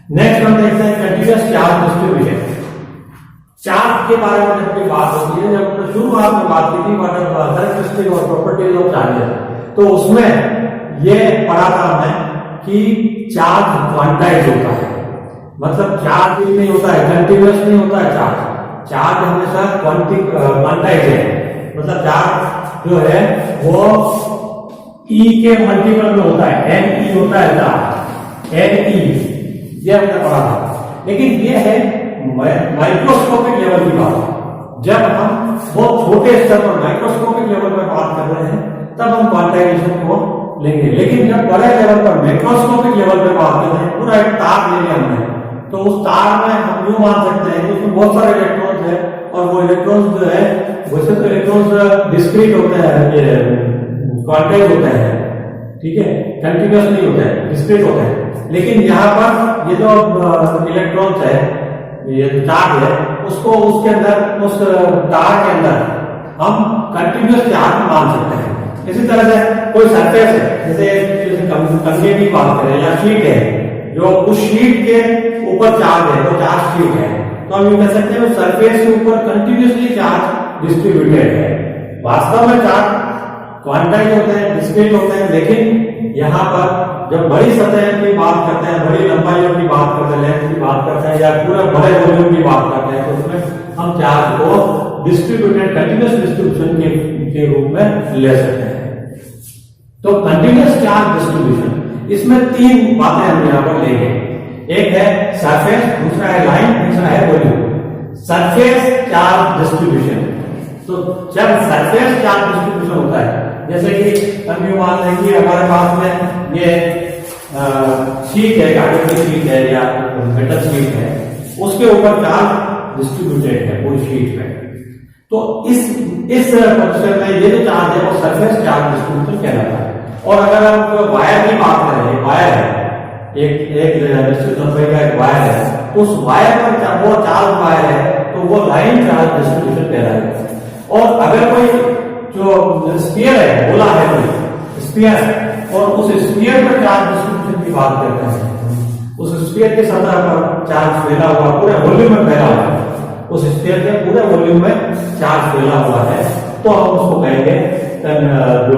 Next हम देखते हैं कंटीन्यूअस चार्ज डिस्ट्रीब्यूशन। चार्ज के बारे में जब बात होती है, जब हमने शुरुआत में बात की थी कैरेक्टरिस्टिक और प्रॉपर्टीज ऑफ चार्जेस, तो उसमें ये पढ़ा था हमने कि चार्ज क्वांटाइज होता है, मतलब चार्ज नहीं होता है, कंटीन्यूअस नहीं होता है चार्ज। चार्ज हमेशा क्वांटाइज है, मतलब चार्ज जो है वो E के मल्टीपल में होता है, Ne होता है चार्ज, Ne ये हमने पढ़ा था। लेकिन ये है माइक्रोस्कोपिक लेवल की बात। जब हम वो छोटे स्तर पर माइक्रोस्कोपिक लेवल पर बात कर रहे हैं तब हम क्वांटाइजेशन को लेंगे, लेकिन जब बड़े लेवल पर मैक्रोस्कोपिक लेवल पर बात कर रहे हैं, पूरा एक तार ले लिया हमने, तो उस तार में हम यूं मान सकते हैं कि उसमें बहुत सारे इलेक्ट्रॉन्स हैं, और वो इलेक्ट्रॉन्स जो है वैसे तो इलेक्ट्रॉन्स डिस्क्रीट होते हैं, ये क्वांटाइज होते हैं, ठीक है, कंटीन्यूअस नहीं होते हैं, डिस्क्रीट होते हैं। लेकिन यहाँ पर ये जो इलेक्ट्रॉन्स है, ये जो चार्ज है, उसको उसके अंदर उस तार के अंदर हम कंटीन्यूअस चार्ज मान सकते हैं। इसी तरह से कोई सरफेस है, जैसे कंघे की बात करें या शीट है, जो उस शीट के ऊपर चार्ज है, वो चार्ज शीट है, तो हम ये कह सकते हैं सरफेस के ऊपर कंटिन्यूअसली चार्ज डिस्ट्रीब्यूटेड है। वास्तव में चार्ज क्वांटाइज होते हैं, डिस्क्रीट होते हैं, लेकिन यहाँ पर जब बड़ी सतह की बात करते हैं, बड़ी लंबाइयों की बात करते हैं, लेंथ की बात करते हैं, या पूरे बड़े वॉल्यूम की बात करते हैं, तो उसमें हम चार्ज को डिस्ट्रीब्यूटेड कंटिन्यूअस डिस्ट्रीब्यूशन के रूप में ले सकते हैं। तो कंटिन्यूअस चार्ज डिस्ट्रीब्यूशन, इसमें तीन बातें हम यहाँ पर लेंगे। एक है सरफेस, दूसरा है लाइन, तीसरा है वॉल्यूम। सरफेस चार्ज डिस्ट्रीब्यूशन, तो जब सरफेस चार्ज डिस्ट्रीब्यूशन होता है, जैसे कि हम ये मान लें कि हमारे पास में ये शीट है, कागज की शीट है या मेटल शीट है, उसके ऊपर चार्ज डिस्ट्रीब्यूटेड है पूरी शीट में, तो इस पोजीशन में ये जो चार्ज है वो सरफेस चार्ज डिस्ट्रीब्यूशन कहलाता है। और अगर हम वायर की बात करें, वायर है, एक निश्चित लंबाई का एक वायर है, तो उस वायर पर वो चार्ज वायर है, तो वो लाइन चार्ज डिस्ट्रीब्यूशन कहलाता है। और अगर कोई जो स्फीयर है, गोला है कोई स्फीयर, और उस स्फीयर पर चार्ज डिस्ट्रीब्यूशन की बात करते हैं, उस स्फीयर के सतह पर चार्ज फैला हुआ, पूरे वॉल्यूम में फैला हुआ है, उस स्फीयर के पूरे वॉल्यूम में चार्ज फैला हुआ है, तो हम उसको कहेंगे जो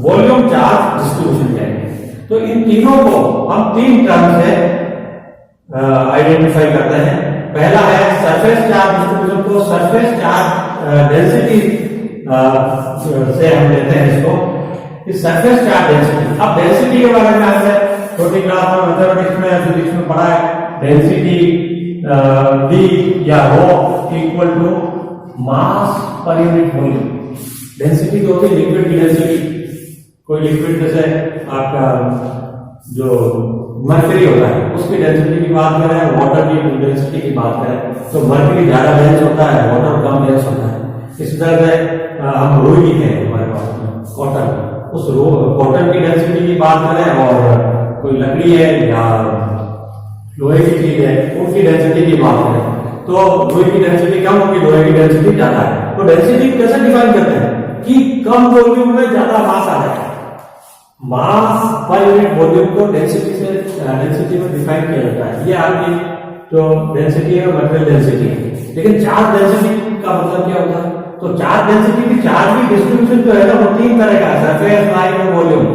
वॉल्यूम चार्ज डिस्ट्रीब्यूशन कहेंगे। तो इन तीनों को हम तीन टर्म से आइडेंटिफाई करते हैं। पहला है सरफेस चार्ज डिस्ट्रीब्यूशन को सरफेस चार्ज डेंसिटी से हम लेते हैं इसको, इस सरफेस चार्ज डेंसिटी। अब डेंसिटी के बारे में हमने छोटी क्लास में मैथमेटिक्स में फिजिक्स में पढ़ा है, डेंसिटी D या rho equal to mass per unit volume. Density जो होती है लिक्विड की डेंसिटी, कोई लिक्विड जैसे आपका जो मर्क्यूरी होता है उसकी डेंसिटी की बात करें, वाटर की डेंसिटी की बात करें, तो मर्क्यूरी ज्यादा डेंस होता है, वाटर कम डेंस होता है। इसी तरह से हम रुई की हैं हमारे पास कॉटन, उस कॉटन की डेंसिटी की बात करें, और कोई लकड़ी है या लोहे की चीज है उनकी डेंसिटी की बात करें, तो रुई की डेंसिटी कम होगी, लोहे की डेंसिटी ज्यादा है। तो डेंसिटी कैसे डिफाइन करते हैं कि कम वॉल्यूम में ज्यादा मास आ जाए। मास पर यूनिट वॉल्यूम को डेंसिटी में डिफाइन किया जाता है। ये आपकी जो डेंसिटी है मटेरियल डेंसिटी है। लेकिन चार्ज डेंसिटी का मतलब क्या होता है? तो चार्ज डेंसिटी की चार्ज की डिस्ट्रीब्यूशन जो है ना वो तीन तरह का, सरफेस, लाइन और वॉल्यूम,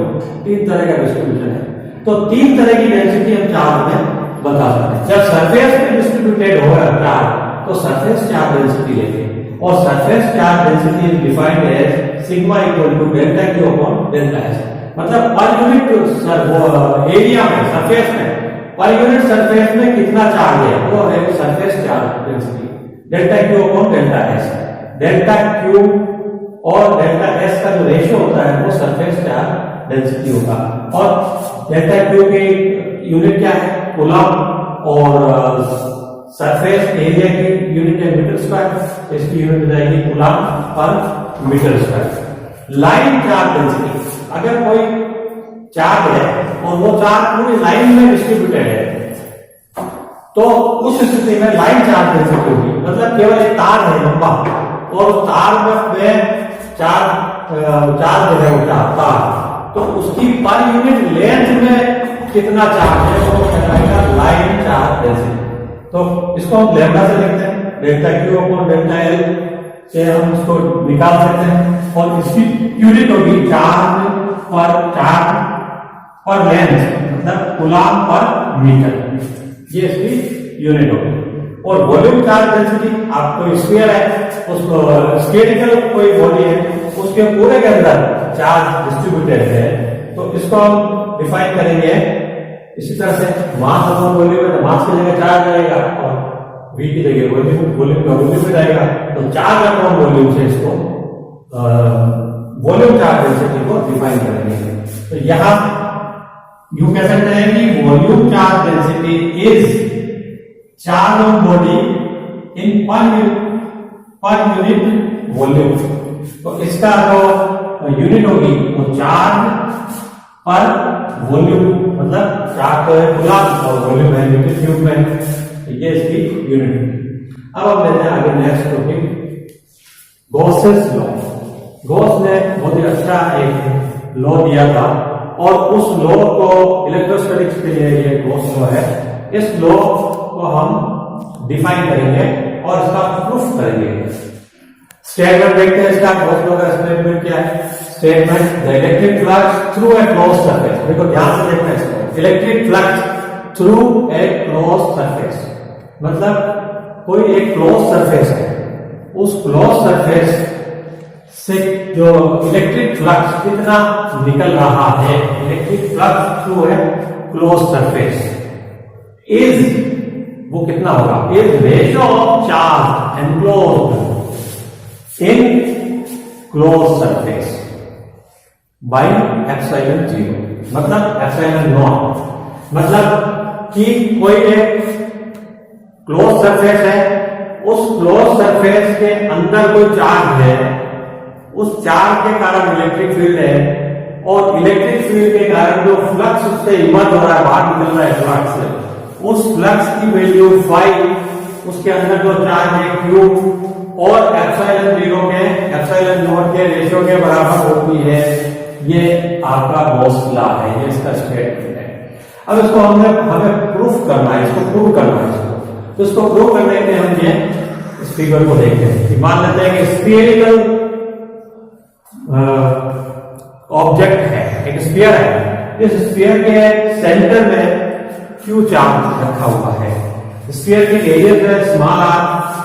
तीन तरह का डिस्ट्रीब्यूशन है। तो तीन तरह की डेंसिटी हम चार्ज में बता सकते हैं। जब सरफेस में डिस्ट्रीब्यूटेड होगा चार्ज तो सरफेस चार्ज डेंसिटी लेंगे, और surface charge density is defined as sigma equal to delta Q upon delta S. मतलब पर यूनिट एरिया में, सरफेस में, पर यूनिट सरफेस में कितना चार्ज है वो है surface charge density, delta Q upon delta S. Delta Q और delta S का जो रेशियो होता है वो सरफेस चार्ज डेंसिटी होगा। और डेल्टा क्यू की यूनिट क्या है? कूलम, और सरफेस एरिया की यूनिट है मीटर स्क्वायर, इसकी यूनिट हो जाएगी coulomb per metre square. Line charge density, अगर कोई चार्ज है और वो चार्ज पूरी लाइन में डिस्ट्रीब्यूटेड है तो उस स्थिति में लाइन चार्ज डेंसिटी होगी। मतलब केवल एक तार है लंबा और तार में चार्ज है वो तार, तो उसकी पर यूनिट लेंथ में कितना चार्ज है वो कहलाएगा लाइन तो इसको हम लैम्डा से लिखते हैं, delta Q upon delta L से हम इसको निकाल सकते हैं। और इसकी यूनिट होगी चार्ज पर लेंथ, मतलब कूलम पर मीटर, ये इसकी यूनिट होगी। और वॉल्यूम चार्ज डेंसिटी, आपको स्फीयर है, उसको स्फेरिकल कोई बॉडी है, उसके पूरे के अंदर चार्ज डिस्ट्रीब्यूटेड है, तो इसको हम डिफाइन करेंगे इसी तरह से। मास अपॉन वॉल्यूम है तो मास की जगह चार्ज आएगा और वी की जगह वॉल्यूम का वॉल्यूम में जाएगा, तो चार्ज अपॉन वॉल्यूम से इसको वॉल्यूम चार्ज डेंसिटी को डिफाइन करेंगे। तो यहां यूं कह सकते हैं कि volume charge density is charge on body in पर यूनिट वॉल्यूम। तो इसका जो यूनिट होगी वो चार्ज पर वॉल्यूम, मतलब चार्ज है कूलम और वॉल्यूम है मीटर क्यूब में, ये इसकी यूनिट। अब हम लेते हैं आगे next topic, Gauss's law. Gauss ने बहुत ही अच्छा एक लॉ दिया था और उस लॉ को इलेक्ट्रोस्टैटिक्स के लिए ये गॉस लॉ है। इस लॉ को हम डिफाइन करेंगे और इसका प्रूफ करेंगे। स्टेटमेंट देखते हैं इसका, गॉस लॉ का स्टेटमेंट क्या है। Statement, the electric flux through a close surface, देखो ध्यान से देखना इसको, electric flux through a close surface, मतलब कोई एक क्लोज सरफेस है, उस क्लोज सरफेस से जो इलेक्ट्रिक फ्लक्स कितना निकल रहा है, electric flux through a close surface is, वो कितना होगा, is ratio of charge enclosed in close surface by epsilon 0, मतलब एप्सिलॉन नॉट, मतलब कि कोई एक क्लोज सरफेस है, उस क्लोज सरफेस के अंदर कोई चार्ज है, उस चार्ज के कारण इलेक्ट्रिक फील्ड है और इलेक्ट्रिक फील्ड के कारण जो फ्लक्स उससे इमर्ज हो रहा है, बाहर निकल रहा है फ्लक्स से, उस फ्लक्स की वैल्यू फाई, उसके अंदर जो चार्ज है क्यू और एप्सिलॉन 0 के एप्सिलॉन नॉट के रेशियो के बराबर होती है। ये आपका गॉस लॉ है, ये इसका स्टेटमेंट है। अब इसको हमें प्रूफ करना है, इसको प्रूव करना है इसको। तो इसको प्रूव करने के लिए हम ये इस फिगर को देखते हैं। मान लेते हैं कि स्फीयरिकल ऑब्जेक्ट है, एक स्फीयर है, इस स्फीयर के सेंटर में क्यू चार्ज रखा हुआ है, स्फीयर के एरिया जो है स्मॉल आर,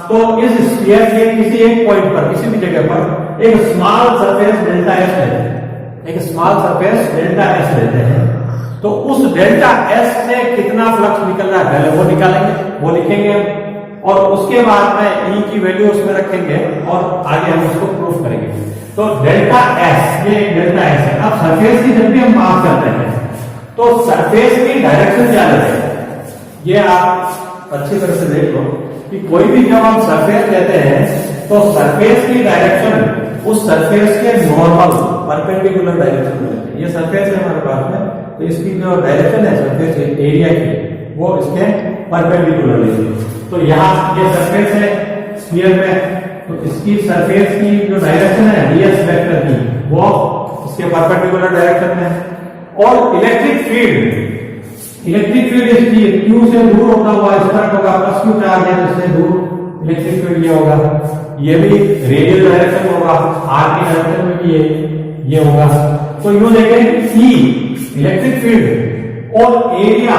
तो इस स्फीयर के किसी एक पॉइंट पर, किसी भी जगह पर एक स्मॉल सरफेस डेल्टा एस लेते हैं, एक स्मॉल सरफेस डेल्टा एस लेते हैं, तो उस डेल्टा एस से कितना फ्लक्स निकल रहा है पहले वो निकालेंगे, वो लिखेंगे और उसके बाद में ई की वैल्यू उसमें रखेंगे और आगे हम इसको प्रूफ करेंगे। तो डेल्टा एस, ये डेल्टा एस है। अब सरफेस की जब भी हम बात करते हैं तो सरफेस की डायरेक्शन क्या लेते हैं, ये आप अच्छी तरह से देख लो कि कोई भी जब हम सरफेस लेते हैं तो सरफेस की डायरेक्शन उस सरफेस के नॉर्मल परपेंडिकुलर डायरेक्शन में लेते हैं। ये सरफेस है हमारे पास में, तो इसकी जो डायरेक्शन है सरफेस एरिया की, वो इसके परपेंडिकुलर लेंगे। तो यहाँ ये सरफेस है स्फीयर में, तो इसकी सरफेस की जो डायरेक्शन है ds वेक्टर की, वो इसके परपेंडिकुलर डायरेक्शन में है। और इलेक्ट्रिक फील्ड इसकी q से दूर होता हुआ इस तरह होगा, प्लस q चार्ज है इससे दूर इलेक्ट्रिक फील्ड ये होगा, ये भी रेडियल डायरेक्शन होगा, r की डायरेक्शन में भी ये होगा। तो यूं देखें कि इलेक्ट्रिक फील्ड और एरिया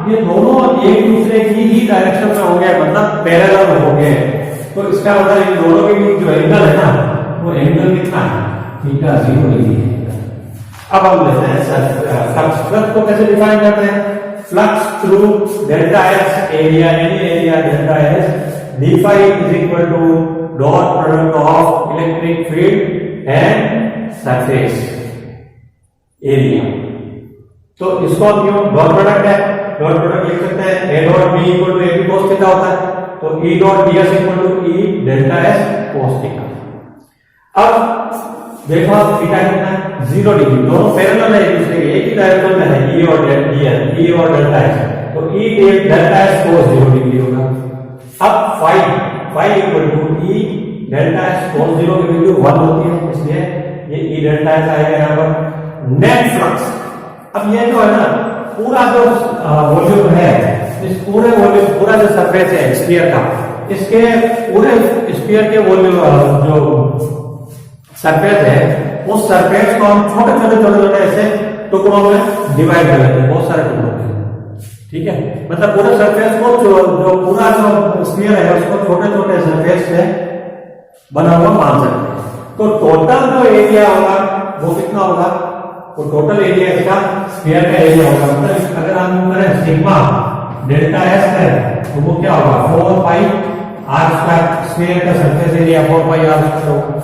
ये दोनों एक दूसरे की ही डायरेक्शन में हो गए, मतलब पैरेलल हो गए। तो इसका मतलब इन दोनों के बीच जो एंगल है ना, वो एंगल कितना है, थीटा 0 डिग्री है। अब हम लेते हैं फ्लक्स को कैसे डिफाइन करते हैं। Flux through delta S area, any area delta S D phi is equal to dot product of electric field and surface area. तो इसको हम क्यों डॉट प्रोडक्ट है, डॉट प्रोडक्ट लिख सकते हैं, A dot B equal to A B cos theta होता है, तो E dot D S equal to E delta S cos theta. अब देखो थीटा कितना है, 0 डिग्री, दोनों पैरेलल है एक दूसरे के, एक ही डायरेक्शन में है, ई और डेल्टा एस, तो E delta S cos 0 degree होगा। अब phi equal to E delta S cos 0 की वैल्यू 1 होती है, इसलिए ये ई डेल्टा एस आएगा यहाँ पर। नेट फ्लक्स, अब ये जो है ना पूरा जो वॉल्यूम है, इस पूरे वॉल्यूम पूरा जो सरफेस है स्फीयर का, इसके पूरे स्फीयर के वो जो सरफेस है उस सरफेस को हम छोटे छोटे ऐसे टुकड़ों में डिवाइड कर लेते हैं, बहुत सारे टुकड़ों में। ठीक है, मतलब पूरे सरफेस को जो पूरा जो स्फीयर है उसको छोटे छोटे सरफेस से बना हुआ मान सकते हैं। तो टोटल जो एरिया होगा वो कितना होगा, वो टोटल एरिया इसका स्फीयर का एरिया होगा। मतलब अगर हम करें सिग्मा डेल्टा एस करें तो वो क्या होगा 4 पाई आर स्क्वायर, स्फीयर का surface area 4 pi R square होगा।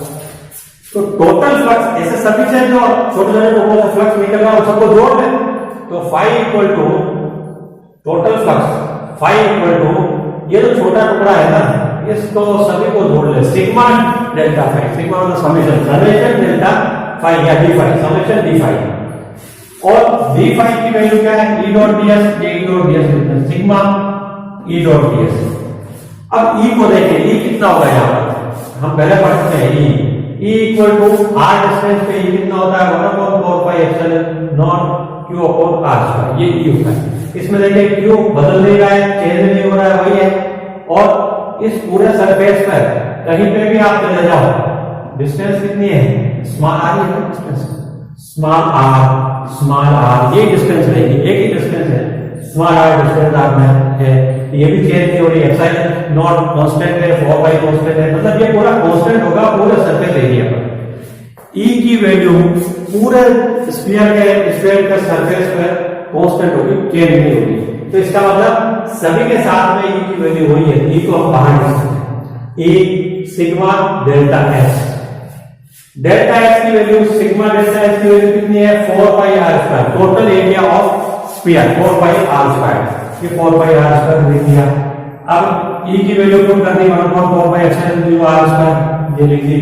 तो टोटल फ्लक्स ऐसे सभी से जो छोटे छोटे टुकड़ों से फ्लक्स निकल रहा है सबको जोड़ लें तो phi equal to total flux, phi equal to ये जो छोटा टुकड़ा है ना इसको सभी को जोड़ ले सिग्मा डेल्टा फाई, सिग्मा मतलब समेशन डेल्टा फाई या D phi, summation D phi. और डी फाई की वैल्यू क्या है, ई डॉट डी एस, ये E dot D S sigma E dot D S. अब ई को देखें, ई कितना होगा यहाँ पर हम पहले पढ़ चुके हैं E equal to R distance पे ई कितना होता है 1/4 pi epsilon nought Q upon R square, ये ई होता है। इसमें देखिए क्यू बदल नहीं रहा है, चेंज नहीं हो रहा है, वही है। और इस पूरे सरफेस पर कहीं पे भी आप चले जाओ डिस्टेंस कितनी है, स्मॉल आर है डिस्टेंस, स्मॉल आर ये डिस्टेंस रहेगी, एक ही डिस्टेंस है, स्मॉल आर डिस्टेंस आप में है, ये भी चेंज नहीं हो रही है, एप्सिलॉन नॉट कांस्टेंट है, 4 पाई कांस्टेंट है, मतलब ये पूरा कांस्टेंट होगा पूरे सरफेस एरिया पर। ई की वैल्यू पूरे स्फीयर के सरफेस पर कांस्टेंट होगी, चेंज नहीं होगी। तो इसका मतलब सभी के साथ में ई की वैल्यू वही है, ई को हम बाहर लिख सकते हैं, E sigma delta S. Delta S की वैल्यू, सिग्मा डेल्टा एस की वैल्यू कितनी है 4 pi R square, total area of sphere 4 pi R square, ये 4 पाई आर स्क्वायर लिख दिया। अब ई की वैल्यू पुट कर दी 1/4 पाई एप्सिलॉन आर स्क्वायर, ये लिख दी।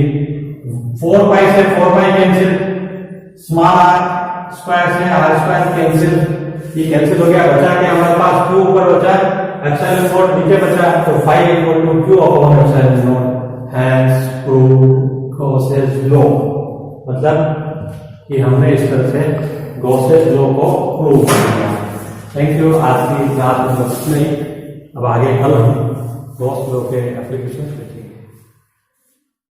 4 पाई से 4 pi cancel, small R square से आर स्क्वायर कैंसिल, ये कैंसिल हो गया, बचा के हमारे पास q ऊपर बचा है, एप्सिलॉन नॉट नीचे बचा, तो phi equal to q upon epsilon nought, hence prove Gauss's law. मतलब कि हमने इस तरह से गॉसेस लॉ को प्रूव कर दिया। Thank you. आज की क्लास में बस नहीं, अब आगे कल हम गॉस लॉ के एप्लीकेशन